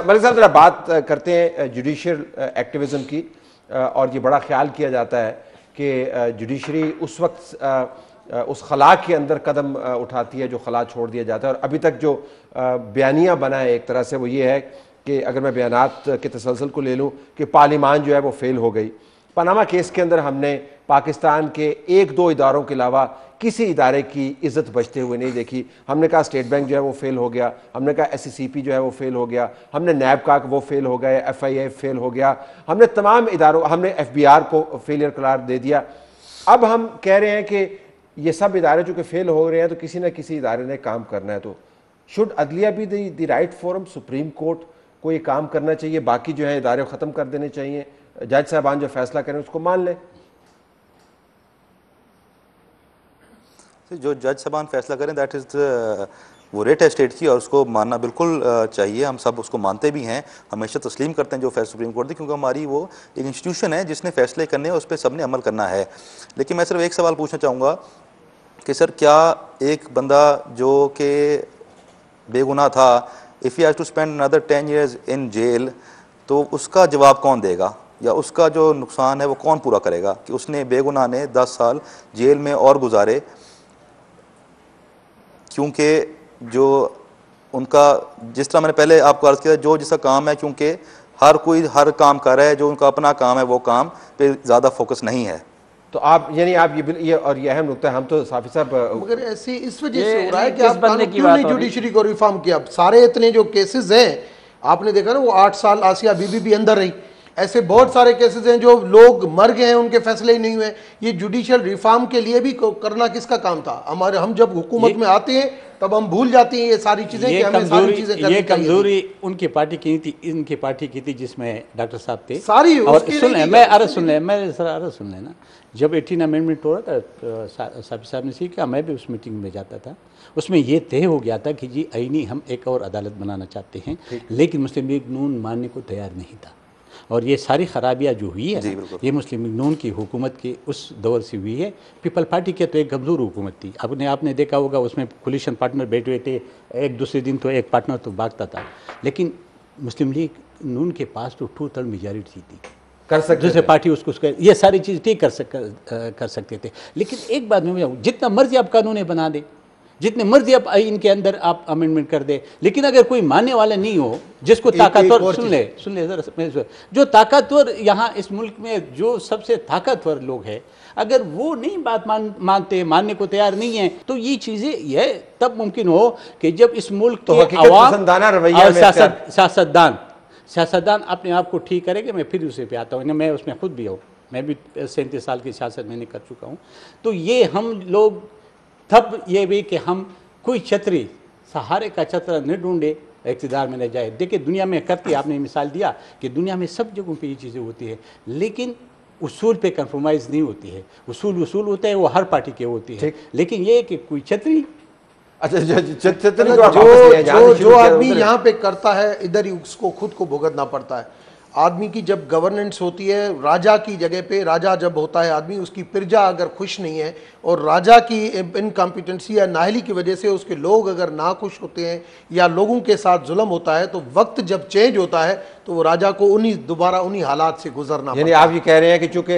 मलिक साहब, जरा बात करते हैं जुडिशियल एक्टिविज्म की। और ये बड़ा ख्याल किया जाता है कि जुडिशरी उस वक्त उस खला के अंदर कदम उठाती है जो खला छोड़ दिया जाता है। और अभी तक जो बयानिया बना है एक तरह से वो ये है कि अगर मैं बयानात के तसलसल को ले लूँ कि पार्लियामान जो है वो फेल हो गई। पनामा केस के अंदर हमने पाकिस्तान के एक दो इदारों के अलावा किसी इदारे की इज्जत बचते हुए नहीं देखी। हमने कहा स्टेट बैंक जो है वो फेल हो गया, हमने कहा SCCP जो है वो फेल हो गया, हमने NABCA वो फेल हो गए, FIA फेल हो गया, हमने तमाम इदारों, हमने FBR को फेलियर करार दे दिया। अब हम कह रहे हैं कि ये सब इदारे चूँकि फेल हो रहे हैं तो किसी न किसी इदारे ने काम करना है। तो शुड अदलिया भी the right forum, supreme court को ये काम करना चाहिए, बाकी जो है इदारे ख़त्म कर देने चाहिए, जज साहबान जो फैसला करें उसको मान लें। जो जज साहबान फैसला करें दैट इज़ वो रेट है स्टेट की और उसको मानना बिल्कुल चाहिए। हम सब उसको मानते भी हैं, हमेशा तस्लीम करते हैं जो फैसला सुप्रीम कोर्ट दी, क्योंकि हमारी वो एक इंस्टीट्यूशन है जिसने फैसले करने हैं, उस पर सब ने अमल करना है। लेकिन मैं सिर्फ एक सवाल पूछना चाहूँगा कि सर क्या एक बंदा जो कि बेगुनाह था, if you have to spend another 10 years in jail, तो उसका जवाब कौन देगा या उसका जो नुकसान है वो कौन पूरा करेगा कि उसने बेगुनाह ने 10 साल जेल में और गुजारे, क्योंकि जो उनका जिस तरह मैंने पहले आपको अर्ज़ किया जो जिसका काम है, क्योंकि हर कोई हर काम कर रहा है, जो उनका अपना काम है वो काम पे ज़्यादा फोकस नहीं है। तो आप यानी आप ये और ये अहम नुकता है, हम तो साफी साहब मगर ऐसे इस वजह से हो रहा है कि आप क्यों नहीं जुडिशरी को रिफॉर्म किया। सारे इतने जो केसेस हैं आपने देखा ना, वो 8 साल आसिया बीबी भी अंदर रही, ऐसे बहुत सारे केसेस हैं जो लोग मर गए हैं, उनके फैसले ही नहीं हुए। ये जुडिशियल रिफॉर्म के लिए भी करना किसका काम था? हमारे हम जब हुकूमत में आते हैं तब हम भूल जाते हैं ये सारी चीजें कि हमें सारी चीजें करनी चाहिए। ये कमजोरी उनकी पार्टी की थी, इनकी पार्टी की थी जिसमें डॉक्टर साहब थे सारी। और सुन ले, मैं अर्ज सुन ले, मैं सर अर्ज सुन लेना। जब 18 अमेंडमेंट हो रहा था, साहब साहब ने सीखा, मैं भी उस मीटिंग में जाता था, उसमें ये तय हो गया था कि जी आईनी हम एक और अदालत बनाना चाहते हैं, लेकिन मुस्लिम लीग नून मानने को तैयार नहीं था। और ये सारी खराबियाँ जो हुई है ये मुस्लिम लीग नून की हुकूमत की उस दौर से हुई है। पीपल पार्टी की तो एक कमज़ोर हुकूमत थी, आपने देखा होगा उसमें कोलिशन पार्टनर बैठे हुए थे, एक दूसरे दिन तो एक पार्टनर तो भागता था, लेकिन मुस्लिम लीग नून के पास तो 2/3 मेजॉरिटी थी, कर सकते दूसरे पार्टी उसको ये सारी चीज़ ठीक कर सकते थे। लेकिन एक बात मैं जितना मर्जी आप कानून बना दे, जितने मर्जी आप इनके अंदर आप अमेंडमेंट कर दे, लेकिन अगर कोई मानने वाला नहीं हो जिसको ताकतवर, सुन ले जरा, जो ताकतवर यहाँ इस मुल्क में जो सबसे ताकतवर लोग हैं, अगर वो नहीं बात मानते, मानने को तैयार नहीं है, तो ये चीज़ें यह तब मुमकिन हो कि जब इस मुल्क के अवाम सियासतदान अपने आप को ठीक करेंगे। मैं फिर उसे पे आता हूँ, मैं उसमें खुद भी हूँ, मैं भी 37 साल की सियासत मैंने कर चुका हूँ। तो ये हम लोग तब ये भी कि हम कोई छतरी, सहारे का छतरा न ढूंढे, इक़्तिदार में न जाए। देखिए दुनिया में करती, आपने मिसाल दिया कि दुनिया में सब जगहों पे ये चीज़ें होती है, लेकिन उसूल पे कंप्रोमाइज़ नहीं होती है। उसूल होते हैं, वो हर पार्टी के होती है, लेकिन ये कि कोई छतरी, अच्छा जो आदमी यहाँ पे करता है इधर ही उसको खुद को भुगतना पड़ता है। आदमी की जब गवर्नेंस होती है, राजा की जगह पे राजा जब होता है आदमी, उसकी प्रजा अगर खुश नहीं है और राजा की इनकॉम्पिटेंसी या नाहली की वजह से उसके लोग अगर ना खुश होते हैं या लोगों के साथ जुल्म होता है, तो वक्त जब चेंज होता है तो वो राजा को दोबारा उन्हीं हालात से गुजरना, यानी आप ये कह रहे हैं कि चूंकि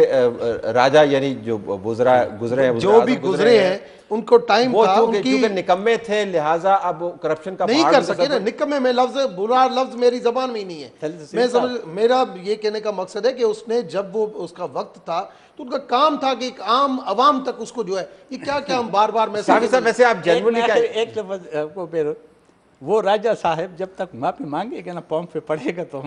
राजा यानी जो गुजरे हैं, जो भी गुजरे हैं उनको टाइम था, उनकी निकम्मे थे, लिहाजा अब करप्शन का नहीं कर सके ना। निकम्मे में लफ्ज, बुरा लफ्ज मेरी जबान में ही नहीं है। मैं समझ, मेरा ये कहने का मकसद है कि उसने जब वो उसका वक्त था तो उनका काम था कि एक आम अवाम तक उसको जो है, ये क्या क्या हम बार बार वैसे आप जनरली एक लफ्ज आपको, वो राजा साहब जब तक माफी मांगेगा ना, पॉम पे पड़ेगा तो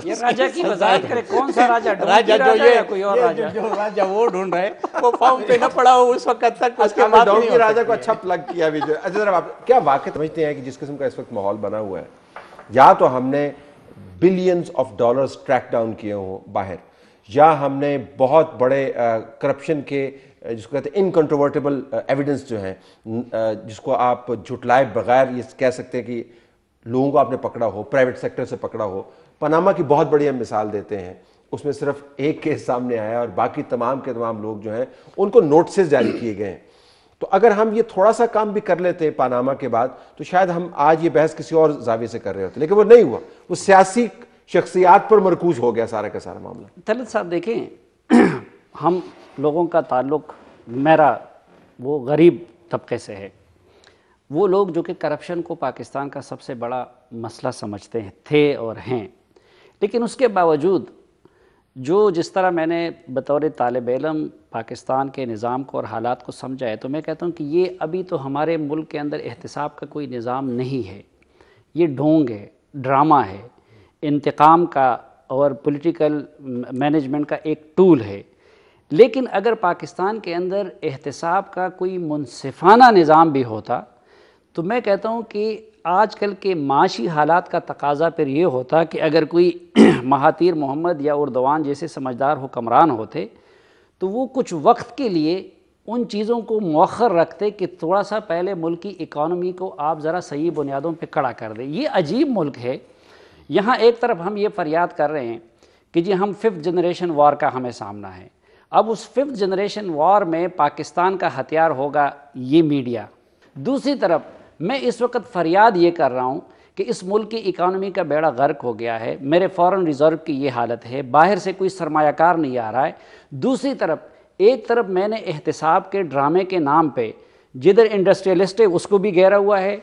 ये राजा की वजाहत करे, कौन सा राजा? राजा जो ये कोई और राजा, जो राजा वो ढूंढ रहे वो पॉम पे न पड़ा हो उस वक्त तक उसके माफी राजा को अच्छा प्लग किया भी जो। अच्छा जरा आप क्या वाकई समझते हैं कि जिस किस्म का इस वक्त माहौल बना हुआ है, या तो हमने billions of dollars track down किए हों बाहर, या हमने बहुत बड़े करप्शन के जिसको कहते हैं इनकंट्रोवर्टेबल एविडेंस जो हैं, जिसको आप झुटलाए बगैर ये कह सकते हैं कि लोगों को आपने पकड़ा हो, प्राइवेट सेक्टर से पकड़ा हो। पनामा की बहुत बड़ी हम मिसाल देते हैं, उसमें सिर्फ एक केस सामने आया और बाकी तमाम के तमाम लोग जो हैं उनको नोटिस जारी किए गए हैं। तो अगर हम ये थोड़ा सा काम भी कर लेते पानामा के बाद तो शायद हम आज ये बहस किसी और जाविये से कर रहे होते, लेकिन वो नहीं हुआ। वो सियासी शख्सियात पर मरकूज हो गया सारा का सारा मामला। तलत साहब देखें, हम लोगों का ताल्लुक, मेरा वो गरीब तबके से है, वो लोग जो कि करप्शन को पाकिस्तान का सबसे बड़ा मसला समझते हैं, थे और हैं। लेकिन उसके बावजूद जो जिस तरह मैंने बतौर तालिब इल्म पाकिस्तान के निज़ाम को और हालात को समझा है, तो मैं कहता हूँ कि ये अभी तो हमारे मुल्क के अंदर एहतिसाब का कोई निज़ाम नहीं है, ये ढोंग है, ड्रामा है, इंतकाम का और पॉलिटिकल मैनेजमेंट का एक टूल है। लेकिन अगर पाकिस्तान के अंदर एहतिसाब का कोई मुनसिफाना निज़ाम भी होता तो मैं कहता हूँ कि आजकल के माशी हालात का तकाजा फिर ये होता कि अगर कोई महातीर मोहम्मद या उर्दवान जैसे समझदार हुक्मरान होते तो वो कुछ वक्त के लिए उन चीज़ों को मौखर रखते कि थोड़ा सा पहले मुल्क की इकानमी को आप ज़रा सही बुनियादों पे खड़ा कर दें। ये अजीब मुल्क है। यहाँ एक तरफ हम ये फरियाद कर रहे हैं कि जी हम 5th जनरेशन वार का हमें सामना है। अब उस 5th जनरेशन वार में पाकिस्तान का हथियार होगा ये मीडिया। दूसरी तरफ मैं इस वक्त फरियाद ये कर रहा हूँ कि इस मुल्क की इकानमी का बेड़ा गर्क हो गया है, मेरे फॉरेन रिज़र्व की ये हालत है, बाहर से कोई सरमायाकार नहीं आ रहा है। दूसरी तरफ एक तरफ मैंने एहतिसाब के ड्रामे के नाम पे जिधर इंडस्ट्रियलिस्ट है उसको भी घेरा हुआ है,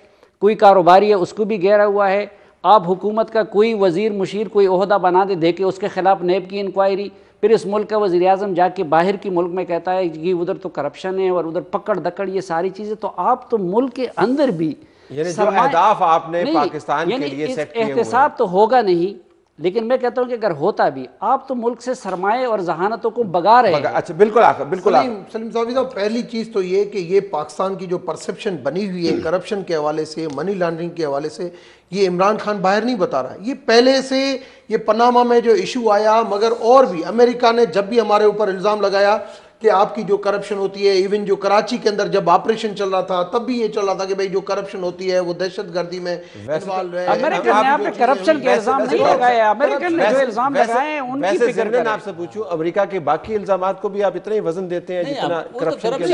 कोई कारोबारी है उसको भी घेरा हुआ है। आप हुकूमत का कोई वज़ीर मुशीर कोई ओहदा बना दे के उसके ख़िलाफ़ नेब की इंक्वायरी, फिर इस मुल्क का वज़ीर आज़म जाके बाहर की मुल्क में कहता है कि उधर तो करप्शन है और उधर पकड़ दकड़ ये सारी चीज़ें। तो आप तो मुल्क के अंदर भी यानी जो अहदाफ आपने पाकिस्तान के लिए सेट किए हुए हैं, एहतिसाब तो होगा नहीं, लेकिन मैं कहता हूं कि अगर होता भी आप तो मुल्क से सरमाए और जहानतों को बगा रहे हैं। अच्छा बिल्कुल आखिर बिल्कुल सलीम साहब, पहली चीज तो ये कि ये पाकिस्तान की जो परसेप्शन बनी हुई है करप्शन के हवाले से, मनी लॉन्ड्रिंग के हवाले से, ये इमरान खान बाहर नहीं बता रहा है। ये पहले से ये पनामा में जो इशू आया, मगर और भी अमेरिका ने जब भी हमारे ऊपर इल्जाम लगाया कि आपकी जो करप्शन होती है, इवन जो कराची के अंदर जब ऑपरेशन चल रहा था तब भी ये चल रहा था कि भाई जो करप्शन होती है वो दहशतगर्दी में इन्वॉल्व है। अमेरिकन ने आप पे करप्शन के इल्जाम नहीं लगाए, अमेरिकन ने जो इल्जाम लगाए हैं उनकी फिक्र करें। आपसे पूछूं, अमेरिका के बाकी इल्जामात को भी आप इतना ही वजन देते हैं जितना करप्शन के?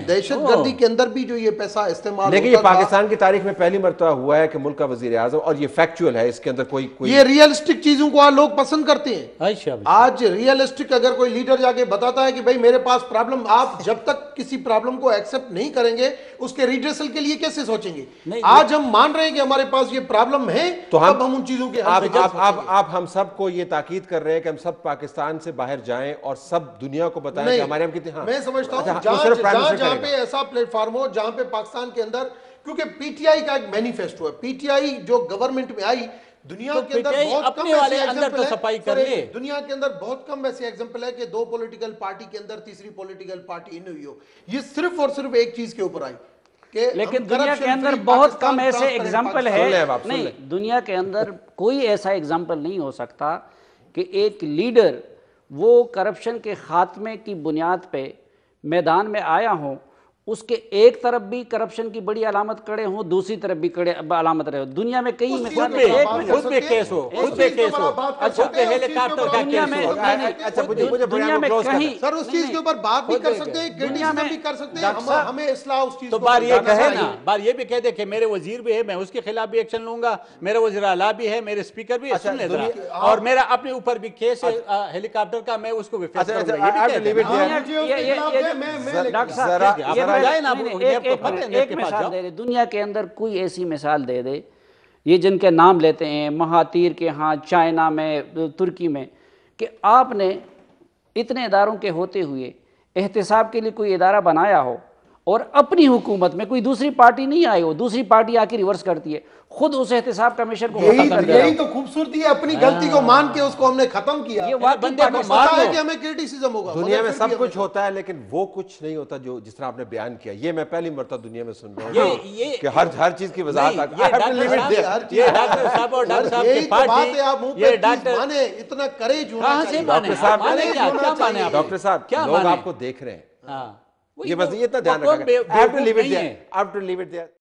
दहशतगर्दी के अंदर भी जो ये पैसा इस्तेमाल, लेकिन ये पाकिस्तान की तारीख में पहली मरतबा हुआ है कि मुल्क का वजीर आजम, और ये फैक्चुअल है, इसके अंदर कोई ये रियलिस्टिक चीजों को लोग पसंद करते हैं। आज रियलिस्टिक अगर कोई लीडर जाके बताता है कि भाई मेरे पास प्रॉब्लम, आप जब तक किसी प्रॉब्लम को एक्सेप्ट नहीं करेंगे उसके रिड्रेसल के लिए कैसे सोचेंगे? आज हम मान रहे हैं कि हमारे पास ये प्रॉब्लम है तो हम उन चीजों के आप हम सबको ये ताकीद कर रहे हैं कि हम सब पाकिस्तान से बाहर जाएं और सब दुनिया को बताएं कि हमारे हम कितने। मैं समझता हूं जहां पे ऐसा प्लेटफॉर्म हो जहां पे पाकिस्तान के अंदर, क्योंकि पीटीआई का एक मैनिफेस्टो है, पीटीआई जो गवर्नमेंट में आई, दुनिया के अंदर बहुत कम ऐसे एग्जांपल है, सफाई कर ले, दुनिया के अंदर बहुत कम ऐसे एग्जांपल है कि दो पॉलिटिकल पार्टी के अंदर तीसरी पॉलिटिकल पार्टी इन हुई हो। ये सिर्फ और सिर्फ एक चीज के ऊपर आई कि लेकिन दुनिया के अंदर बहुत कम ऐसे एग्जांपल है। नहीं, दुनिया के अंदर कोई ऐसा एग्जांपल नहीं हो सकता कि एक लीडर वो करप्शन के खात्मे की बुनियाद पे मैदान में आया हो, उसके एक तरफ भी करप्शन की बड़ी अलामत खड़े हो, दूसरी तरफ भी खड़े अलामत रहे हो। दुनिया में कई खुद पे केस हो, हेलीकॉप्टर का केस हो। अच्छा दुनिया में कहीं सर उस चीज के ऊपर बात भी कर सकते हैं, क्रिटिसिज्म भी कर सकते हैं, हमें इस्लाह उस चीज तो बार ये कहे ना, बार ये भी कह दे कि मेरे वजीर भी है, मैं उसके खिलाफ भी एक्शन लूंगा, मेरा वजीर आला भी है, मेरे स्पीकर भी है, सुन ले जरा, और मेरा अपने ऊपर भी केस है हेलीकॉप्टर का, मैं उसको भी फेस करूंगा। एक मिसाल दे दे, दुनिया के अंदर कोई ऐसी मिसाल दे दे, ये जिनके नाम लेते हैं महातीर के यहाँ, चाइना में, तुर्की में, कि आपने इतने इदारों के होते हुए एहतिसाब के लिए कोई इदारा बनाया हो और अपनी हुकूमत में कोई दूसरी पार्टी नहीं आई हो, दूसरी पार्टी आके रिवर्स करती है, खुद उस एहतिसाब कमीशन को यही तो खूबसूरती है, अपनी गलती को मान के उसको हमने खत्म किया। ये बंदे को पता है कि हमें क्रिटिसिज्म होगा, दुनिया में सब कुछ होता है लेकिन वो कुछ नहीं होता जो जिस तरह आपने बयान किया। ये मैं पहली मरतबा दुनिया में सुन रहा हूँ कि हर चीज की वजाहत इतना करेज डॉक्टर साहब लोग आपको देख रहे हैं, ये बस ये इतना ध्यान रखना।